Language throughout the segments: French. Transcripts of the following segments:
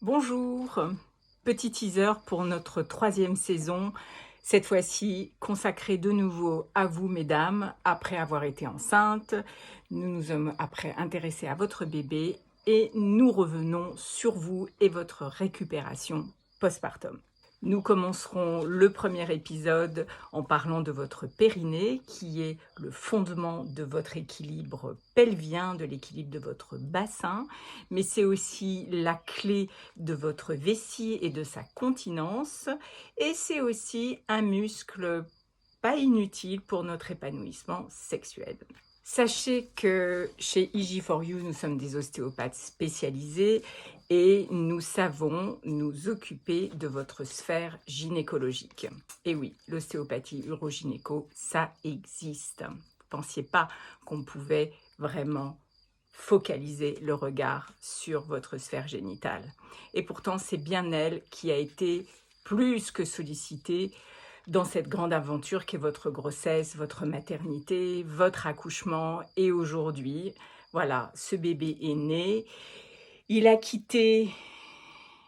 Bonjour, petit teaser pour notre troisième saison, cette fois-ci consacrée de nouveau à vous mesdames, après avoir été enceinte, nous nous sommes après intéressés à votre bébé et nous revenons sur vous et votre récupération postpartum. Nous commencerons le premier épisode en parlant de votre périnée, qui est le fondement de votre équilibre pelvien, de l'équilibre de votre bassin, mais c'est aussi la clé de votre vessie et de sa continence, et c'est aussi un muscle pas inutile pour notre épanouissement sexuel. Sachez que chez IG4U, nous sommes des ostéopathes spécialisés et nous savons nous occuper de votre sphère gynécologique. Et oui, l'ostéopathie urogynéco, ça existe. Vous ne pensiez pas qu'on pouvait vraiment focaliser le regard sur votre sphère génitale. Et pourtant, c'est bien elle qui a été plus que sollicitée dans cette grande aventure qu'est votre grossesse, votre maternité, votre accouchement. Et aujourd'hui, voilà, ce bébé est né, il a quitté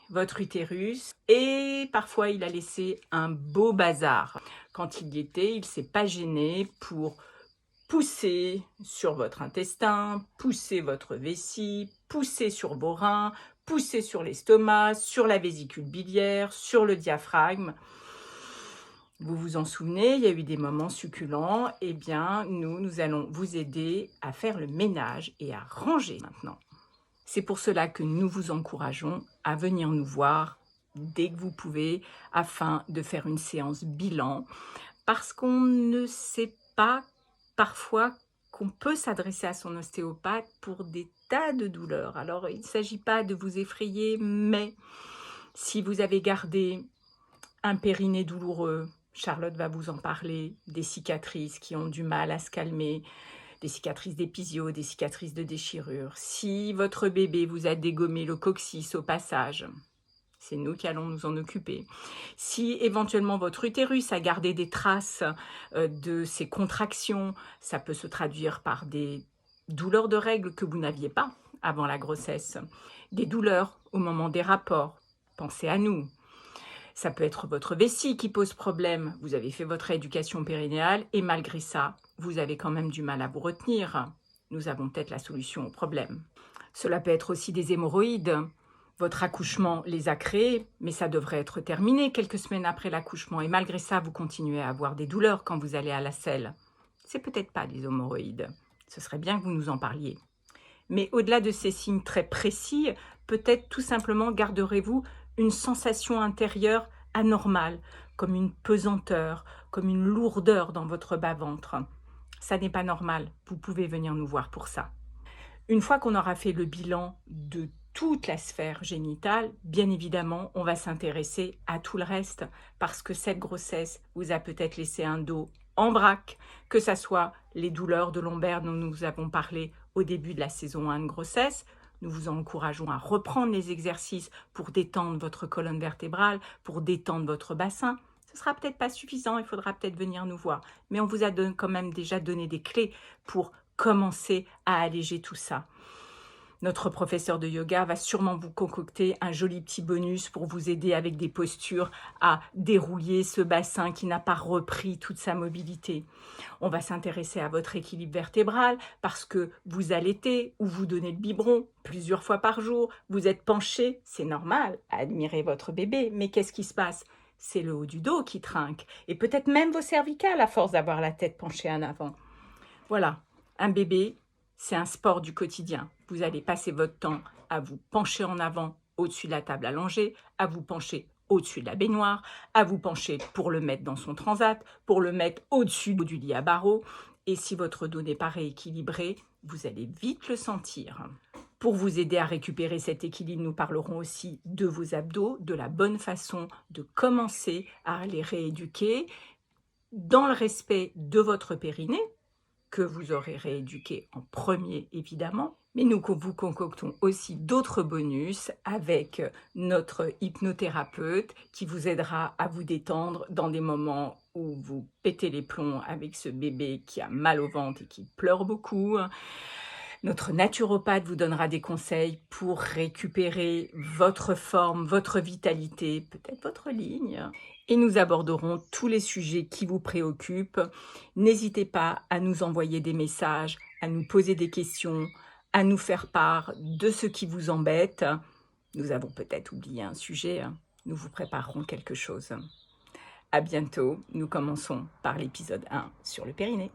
votre utérus et parfois il a laissé un beau bazar. Quand il y était, il ne s'est pas gêné pour pousser sur votre intestin, pousser votre vessie, pousser sur vos reins, pousser sur l'estomac, sur la vésicule biliaire, sur le diaphragme. Vous vous en souvenez, il y a eu des moments succulents. Eh bien, nous allons vous aider à faire le ménage et à ranger maintenant. C'est pour cela que nous vous encourageons à venir nous voir dès que vous pouvez afin de faire une séance bilan parce qu'on ne sait pas parfois qu'on peut s'adresser à son ostéopathe pour des tas de douleurs. Alors, il ne s'agit pas de vous effrayer, mais si vous avez gardé un périnée douloureux, Charlotte va vous en parler, des cicatrices qui ont du mal à se calmer, des cicatrices d'épisio, des cicatrices de déchirure. Si votre bébé vous a dégommé le coccyx au passage, c'est nous qui allons nous en occuper. Si éventuellement votre utérus a gardé des traces de ses contractions, ça peut se traduire par des douleurs de règles que vous n'aviez pas avant la grossesse, des douleurs au moment des rapports. Pensez à nous. Ça peut être votre vessie qui pose problème. Vous avez fait votre rééducation périnéale et malgré ça, vous avez quand même du mal à vous retenir. Nous avons peut-être la solution au problème. Cela peut être aussi des hémorroïdes. Votre accouchement les a créés, mais ça devrait être terminé quelques semaines après l'accouchement. Et malgré ça, vous continuez à avoir des douleurs quand vous allez à la selle. C'est peut-être pas des hémorroïdes. Ce serait bien que vous nous en parliez. Mais au-delà de ces signes très précis, peut-être tout simplement garderez-vous une sensation intérieure anormale, comme une pesanteur, comme une lourdeur dans votre bas-ventre. Ça n'est pas normal, vous pouvez venir nous voir pour ça. Une fois qu'on aura fait le bilan de toute la sphère génitale, bien évidemment, on va s'intéresser à tout le reste, parce que cette grossesse vous a peut-être laissé un dos en vrac, que ce soit les douleurs de lombaire dont nous avons parlé au début de la saison 1 de grossesse. Nous vous encourageons à reprendre les exercices pour détendre votre colonne vertébrale, pour détendre votre bassin. Ce sera peut-être pas suffisant, il faudra peut-être venir nous voir. Mais on vous a quand même déjà donné des clés pour commencer à alléger tout ça. Notre professeur de yoga va sûrement vous concocter un joli petit bonus pour vous aider avec des postures à dérouiller ce bassin qui n'a pas repris toute sa mobilité. On va s'intéresser à votre équilibre vertébral parce que vous allaitez ou vous donnez le biberon plusieurs fois par jour, vous êtes penché, c'est normal, à admirer votre bébé, mais qu'est-ce qui se passe ? C'est le haut du dos qui trinque et peut-être même vos cervicales à force d'avoir la tête penchée en avant. Voilà, un bébé, c'est un sport du quotidien. Vous allez passer votre temps à vous pencher en avant au-dessus de la table allongée, à vous pencher au-dessus de la baignoire, à vous pencher pour le mettre dans son transat, pour le mettre au-dessus du lit à barreaux. Et si votre dos n'est pas rééquilibré, vous allez vite le sentir. Pour vous aider à récupérer cet équilibre, nous parlerons aussi de vos abdos, de la bonne façon de commencer à les rééduquer dans le respect de votre périnée, que vous aurez rééduqué en premier évidemment, mais nous vous concoctons aussi d'autres bonus avec notre hypnothérapeute qui vous aidera à vous détendre dans des moments où vous pétez les plombs avec ce bébé qui a mal au ventre et qui pleure beaucoup. Notre naturopathe vous donnera des conseils pour récupérer votre forme, votre vitalité, peut-être votre ligne. Et nous aborderons tous les sujets qui vous préoccupent. N'hésitez pas à nous envoyer des messages, à nous poser des questions, à nous faire part de ce qui vous embête. Nous avons peut-être oublié un sujet, nous vous préparerons quelque chose. À bientôt, nous commençons par l'épisode 1 sur le périnée.